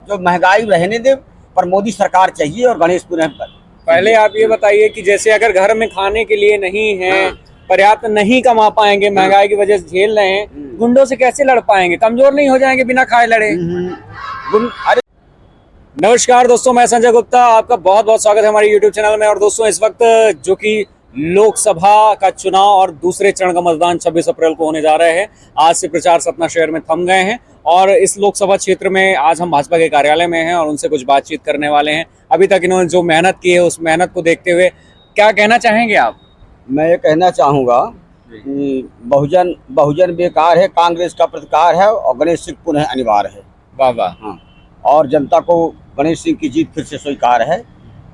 जो महंगाई रहने दे, पर मोदी सरकार चाहिए और गणेश पुनः पर। पहले आप ये बताइए कि जैसे अगर घर में खाने के लिए नहीं है, पर्याप्त नहीं कमा पाएंगे, महंगाई की वजह से झेल रहे हैं, गुंडों से कैसे लड़ पाएंगे? कमजोर नहीं हो जाएंगे बिना खाए लड़े? अरे नमस्कार दोस्तों, मैं संजय गुप्ता, आपका बहुत बहुत स्वागत है हमारे YouTube चैनल में। और दोस्तों, इस वक्त जो कि लोकसभा का चुनाव और दूसरे चरण का मतदान 26 अप्रैल को होने जा रहे हैं। आज से प्रचार सतना शहर में थम गए हैं और इस लोकसभा क्षेत्र में आज हम भाजपा के कार्यालय में हैं और उनसे कुछ बातचीत करने वाले हैं। अभी तक इन्होंने जो मेहनत की है, उस मेहनत को देखते हुए क्या कहना चाहेंगे आप? मैं ये कहना चाहूँगा कि बहुजन बेकार है, कांग्रेस का प्रतिकार है और गणेश सिंह पुनः अनिवार्य है। वाह वाह। हाँ, और जनता को गणेश सिंह की जीत फिर से स्वीकार है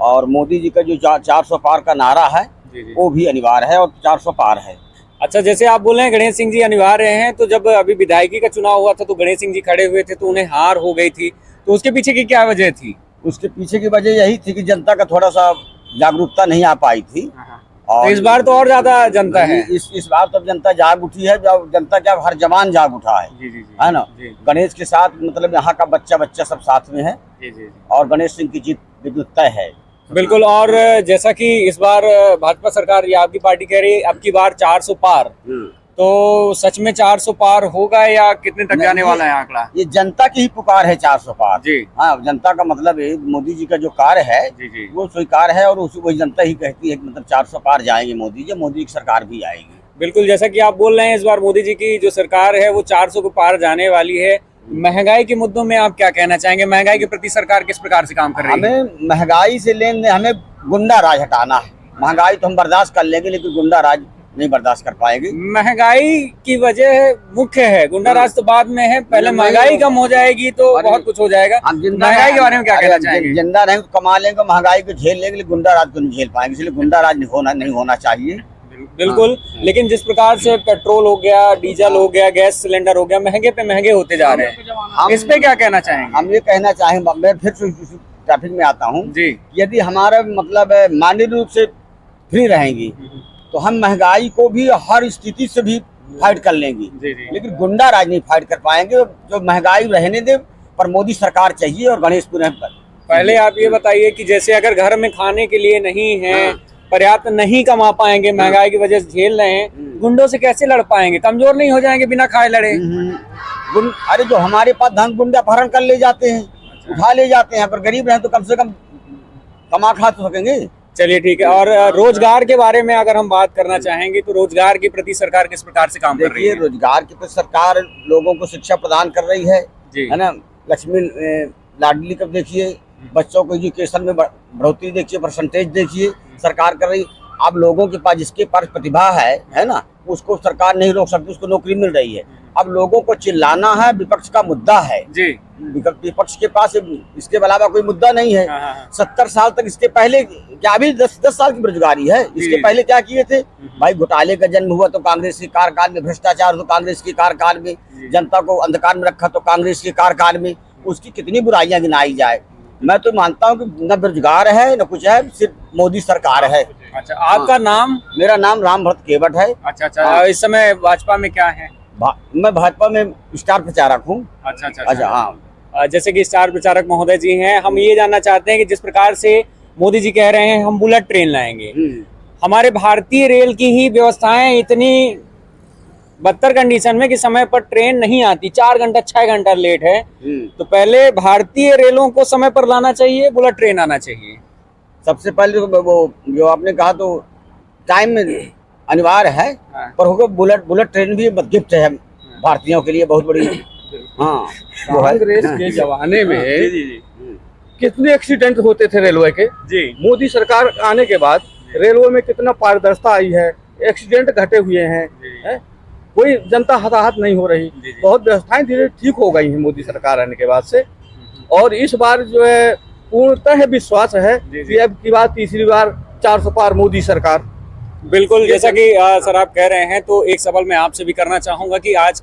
और मोदी जी का जो 400 पार का नारा है वो भी अनिवार्य है और 400 पार है। अच्छा, जैसे आप बोल रहे हैं गणेश सिंह जी अनिवार्य हैं, तो जब अभी विधायकी का चुनाव हुआ था तो गणेश सिंह जी खड़े हुए थे तो उन्हें हार हो गई थी, तो उसके पीछे की क्या वजह थी? उसके पीछे की वजह यही थी कि जनता का थोड़ा सा जागरूकता नहीं आ पाई थी। और इस बार तो और ज्यादा जनता है। इस बार तो जनता जाग उठी है, जब जनता क्या हर जवान जाग उठा है। है ना? गणेश के साथ मतलब यहाँ का बच्चा सब साथ में है और गणेश सिंह की जीत बिल्कुल तय है। बिल्कुल। और जैसा कि इस बार भाजपा सरकार या आपकी पार्टी कह रही है अब की बार 400 पार, तो सच में 400 पार होगा या कितने तक जाने वाला है आंकड़ा? ये जनता की ही पुकार है 400 पार जी। हाँ, जनता का मतलब है मोदी जी का जो कार्य है वो स्वीकार है और वही जनता ही कहती है कि मतलब 400 पार जाएंगे मोदी की सरकार भी आएगी। बिल्कुल, जैसा कि आप बोल रहे हैं इस बार मोदी जी की जो सरकार है वो 400 को पार जाने वाली है। महंगाई के मुद्दों में आप क्या कहना चाहेंगे? महंगाई के प्रति सरकार किस प्रकार से काम कर रही है? हमें महंगाई से हमें गुंडा राज हटाना है। महंगाई तो हम बर्दाश्त कर लेंगे लेकिन गुंडा राज नहीं बर्दाश्त कर पाएंगे। महंगाई की वजह मुख्य है, गुंडा राज तो बाद में है। पहले महंगाई कम हो जाएगी तो बहुत कुछ हो जाएगा। महंगाई के बारे में क्या कहना चाहेंगे? जिंदा रहेंगे तो कमा लेंगे, महंगाई को झेल लेंगे, लेकिन गुंडा राज को नहीं झेल पाएंगे, इसलिए गुंडा राज नहीं होना चाहिए। बिल्कुल। लेकिन जिस प्रकार से पेट्रोल हो गया, डीजल हो गया, गैस सिलेंडर हो गया, महंगे पे महंगे होते जा रहे हैं, इस पे क्या कहना चाहेंगे? हम ये कहना चाहेंगे, मैं फिर ट्रैफिक में आता हूँ जी। यदि हमारा मतलब मानवीय रूप से फ्री रहेंगी तो हम महंगाई को भी हर स्थिति से भी फाइट कर लेंगे, लेकिन गुंडा राज नहीं फाइट कर पाएंगे। जो महंगाई रहने दे, पर मोदी सरकार चाहिए और गणेश पुनः पर। पहले आप ये बताइए कि जैसे अगर घर में खाने के लिए नहीं है, पर्याप्त नहीं कमा पाएंगे, महंगाई की वजह से झेल रहे हैं, गुंडों से कैसे लड़ पाएंगे? कमजोर नहीं हो जाएंगे बिना खाए लड़े? अरे जो हमारे पास धन गुंडा अपहरण कर ले जाते हैं, उठा ले जाते हैं, पर गरीब रहे तो कम से कम कमा खा तो सकेंगे। चलिए ठीक है। और रोजगार के बारे में अगर हम बात करना चाहेंगे तो रोजगार के प्रति सरकार किस प्रकार से काम कर रही है? रोजगार के प्रति सरकार लोगों को शिक्षा प्रदान कर रही है ना? लक्ष्मी लाडली कब देखिए, बच्चों को एजुकेशन में बढ़ोतरी देखिए, परसेंटेज देखिए सरकार कर रही। अब लोगों के पास जिसके पास प्रतिभा है ना, उसको सरकार नहीं रोक सकती, उसको नौकरी मिल रही है। अब लोगों को चिल्लाना है, विपक्ष का मुद्दा है जी। विपक्ष के पास इसके अलावा कोई मुद्दा नहीं है। 70 साल तक, इसके पहले क्या अभी 10 साल की बेरोजगारी है, इसके पहले क्या किए थे भाई? घोटाले का जन्म हुआ तो कांग्रेस के कार्यकाल में, भ्रष्टाचार तो कांग्रेस के कार्यकाल में, जनता को अंधकार में रखा तो कांग्रेस के कार्यकाल में। उसकी कितनी बुराइयां गिनाई जाए। मैं तो मानता हूँ कि न बेरोजगार है न कुछ है, सिर्फ मोदी सरकार है। अच्छा, आपका नाम? मेरा नाम रामभरत केवट है। अच्छा। इस समय भाजपा में क्या है? मैं भाजपा में स्टार प्रचारक हूँ। अच्छा। हाँ, जैसे कि स्टार प्रचारक महोदय जी हैं, हम ये जानना चाहते हैं कि जिस प्रकार से मोदी जी कह रहे हैं हम बुलेट ट्रेन लाएंगे, हमारे भारतीय रेल की ही व्यवस्थाएं इतनी बदतर कंडीशन में कि समय पर ट्रेन नहीं आती, 4 घंटा 6 घंटा लेट है, तो पहले भारतीय रेलों को समय पर लाना चाहिए, बुलेट ट्रेन आना चाहिए? सबसे पहले वो जो आपने कहा तो टाइम में अनिवार्य है, पर होगा बुलेट ट्रेन भी गिफ्ट है भारतीयों के लिए, बहुत बड़ी। हाँ, कांग्रेस के जमाने में कितने एक्सीडेंट होते थे रेलवे के जी। मोदी सरकार आने के बाद रेलवे में कितना पारदर्शिता आई है, एक्सीडेंट घटे हुए हैं, कोई जनता हताहत नहीं हो रही। बहुत व्यवस्थाएं धीरे ठीक हो गई हैं मोदी सरकार आने के बाद से। और इस बार जो है पूर्णतः विश्वास है कि अब की बार तीसरी बार 400 पार मोदी सरकार। बिल्कुल, जैसा कि सर आप कह रहे हैं, तो एक सवाल मैं आपसे भी करना चाहूंगा कि आज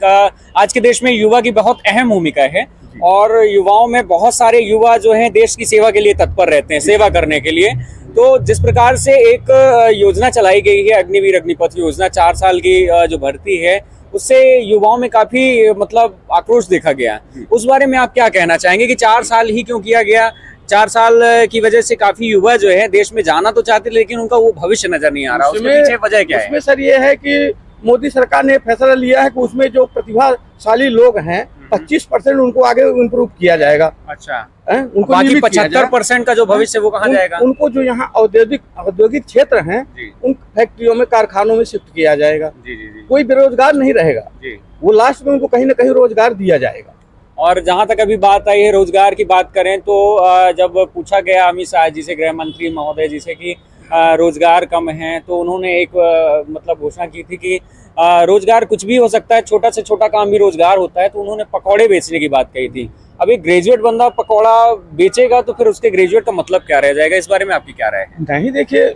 के देश में युवा की बहुत अहम भूमिका है और युवाओं में बहुत सारे युवा जो हैं देश की सेवा के लिए तत्पर रहते हैं, सेवा करने के लिए। तो जिस प्रकार से एक योजना चलाई गई है, अग्निवीर अग्निपथ योजना, 4 साल की जो भर्ती है, उससे युवाओं में काफी मतलब आक्रोश देखा गया। उस बारे में आप क्या कहना चाहेंगे कि 4 साल ही क्यों किया गया? 4 साल की वजह से काफी युवा जो है देश में जाना तो चाहते, लेकिन उनका वो भविष्य नजर नहीं आ रहा। उसमें पीछे वजह क्या है? उसमें सर ये है कि मोदी सरकार ने फैसला लिया है कि उसमें जो प्रतिभाशाली लोग हैं 25% उनको आगे इम्प्रूव किया जाएगा। अच्छा, उनको बाकी 75% का जो भविष्य वो कहाँ जाएगा? उनको जो यहाँ औद्योगिक क्षेत्र हैं उन फैक्ट्रियों में, कारखानों में शिफ्ट किया जाएगा। कोई बेरोजगार नहीं रहेगा। वो लास्ट में उनको कहीं ना कहीं रोजगार दिया जाएगा। और जहां तक अभी बात आई है रोजगार की बात करें तो जब पूछा गया अमित शाह जी से, गृह मंत्री महोदय जी से कि रोजगार कम है, तो उन्होंने एक मतलब घोषणा की थी कि रोजगार कुछ भी हो सकता है, छोटा से छोटा काम भी रोजगार होता है। तो उन्होंने पकौड़े बेचने की बात कही थी। अब एक ग्रेजुएट बंदा पकौड़ा बेचेगा तो फिर उसके ग्रेजुएट का मतलब क्या रह जाएगा? इस बारे में आपकी क्या राय है? नहीं, देखिए,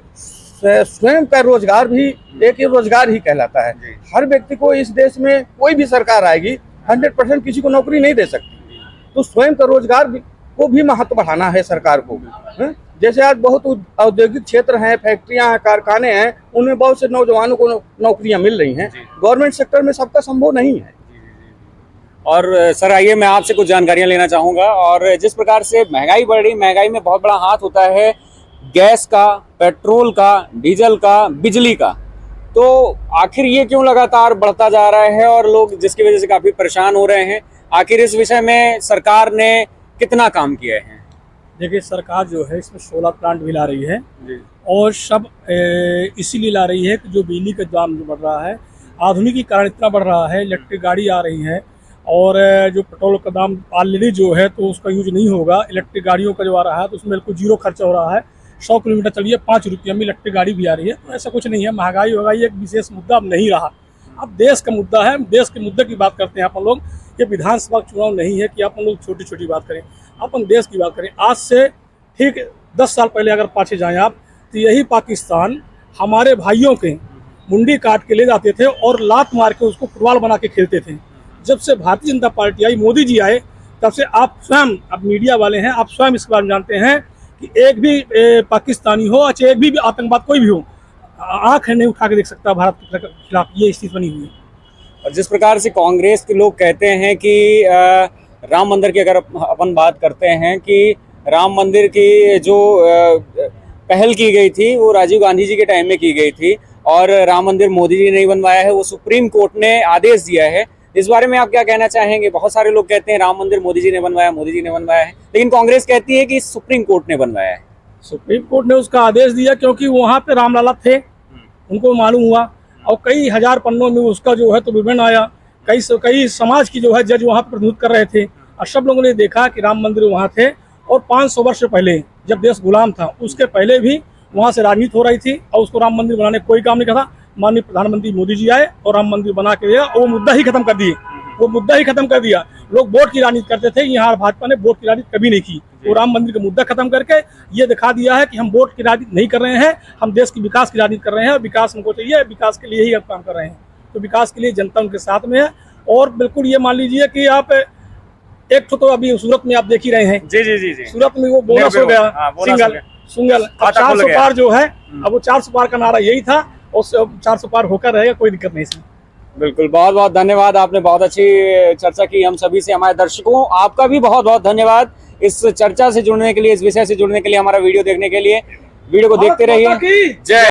स्वयं का रोजगार भी एक रोजगार ही कहलाता है। हर व्यक्ति को इस देश में कोई भी सरकार आएगी 100% किसी को नौकरी नहीं दे सकती। तो स्वयं का रोजगार को भी महत्व बढ़ाना है सरकार को। जैसे आज बहुत औद्योगिक क्षेत्र हैं, फैक्ट्रियां हैं, कारखाने हैं, उनमें बहुत से नौजवानों को नौकरियां मिल रही हैं। गवर्नमेंट सेक्टर में सबका संभव नहीं है। और सर आइए मैं आपसे कुछ जानकारियां लेना चाहूंगा। और जिस प्रकार से महंगाई बढ़ रही, महंगाई में बहुत बड़ा हाथ होता है गैस का, पेट्रोल का, डीजल का, बिजली का। तो आखिर ये क्यों लगातार बढ़ता जा रहा है और लोग जिसकी वजह से काफी परेशान हो रहे हैं? आखिर इस विषय में सरकार ने कितना काम किया है? देखिए, सरकार जो है इसमें सोलर प्लांट भी ला रही है और सब इसीलिए ला रही है कि जो बिजली का दाम जो बढ़ रहा है, आधुनिकीकरण इतना बढ़ रहा है, इलेक्ट्रिक गाड़ी आ रही है और जो पेट्रोल का दाम ऑलरेडी जो है तो उसका यूज नहीं होगा। इलेक्ट्रिक गाड़ियों का जो आ रहा है तो उसमें बिल्कुल जीरो खर्चा हो रहा है। 100 किलोमीटर चलिए 5 रुपये में इलेक्ट्रिक गाड़ी भी आ रही है। तो ऐसा कुछ नहीं है, महंगाई वगाई एक विशेष मुद्दा अब नहीं रहा। अब देश का मुद्दा है, देश के मुद्दे की बात करते हैं अपन लोग। ये विधानसभा चुनाव नहीं है कि अपन लोग छोटी छोटी बात करें, अपन देश की बात करें। आज से ठीक 10 साल पहले अगर पाछे जाएं आप, तो यही पाकिस्तान हमारे भाइयों के मुंडी काट के ले जाते थे और लात मार के उसको फुटबॉल बना के खेलते थे। जब से भारतीय जनता पार्टी आई, मोदी जी आए, तब से आप स्वयं, अब मीडिया वाले हैं, आप स्वयं इस बारे में जानते हैं कि एक भी पाकिस्तानी हो, अच्छा एक भी आतंकवाद कोई भी हो, आंख नहीं उठा के देख सकता भारत के खिलाफ। ये स्थिति बनी हुई है। और जिस प्रकार से कांग्रेस के लोग कहते हैं कि राम मंदिर की अगर अपन बात करते हैं कि राम मंदिर की जो पहल की गई थी वो राजीव गांधी जी के टाइम में की गई थी और राम मंदिर मोदी जी ने नहीं बनवाया है, वो सुप्रीम कोर्ट ने आदेश दिया है। इस बारे में आप क्या कहना चाहेंगे? बहुत सारे लोग कहते हैं राम मंदिर मोदी जी ने बनवाया, मोदी जी ने बनवाया है, लेकिन कांग्रेस कहती है कि सुप्रीम कोर्ट ने बनवाया है। सुप्रीम कोर्ट ने उसका आदेश दिया क्योंकि वहाँ पे रामलला थे, उनको मालूम हुआ और कई हजार पन्नों में उसका जो है तो विवरण आया। कई समाज की जो है जज वहाँ पर प्रतिनिधित्व कर रहे थे और सब लोगों ने देखा कि राम मंदिर वहाँ थे। और 500 वर्ष पहले जब देश गुलाम था, उसके पहले भी वहाँ से राजनीति हो रही थी और उसको राम मंदिर बनाने कोई काम नहीं करा। माननीय प्रधानमंत्री मोदी जी आए और राम मंदिर बना के दिया और वो मुद्दा ही खत्म कर दिए। वो मुद्दा ही खत्म कर दिया। लोग वोट की राजनीति करते थे, यहाँ भाजपा ने वोट की राजनीति कभी नहीं की। वो राम मंदिर का मुद्दा खत्म करके ये दिखा दिया है कि हम वोट की राजनीति नहीं कर रहे हैं, हम देश की विकास की राजनीति कर रहे हैं। विकास हमको चाहिए, विकास के लिए ही हम काम कर रहे हैं। तो विकास के लिए जनता उनके साथ में है। और बिल्कुल ये मान लीजिए कि आप एक तो अभी सूरत में आप देख ही रहे हैं। जी। सूरत में वो बोनस हो गया, सिंगल 400 पार जो है, अब वो 400 पार का नारा यही था और 400 पार होकर रहेगा, कोई दिक्कत नहीं इसमें। बिल्कुल, बहुत बहुत धन्यवाद, आपने बहुत अच्छी चर्चा की हम सभी से। हमारे दर्शकों, आपका भी बहुत बहुत धन्यवाद इस चर्चा से जुड़ने के लिए, इस विषय से जुड़ने के लिए, हमारा वीडियो देखने के लिए। वीडियो को देखते रहिए। जय।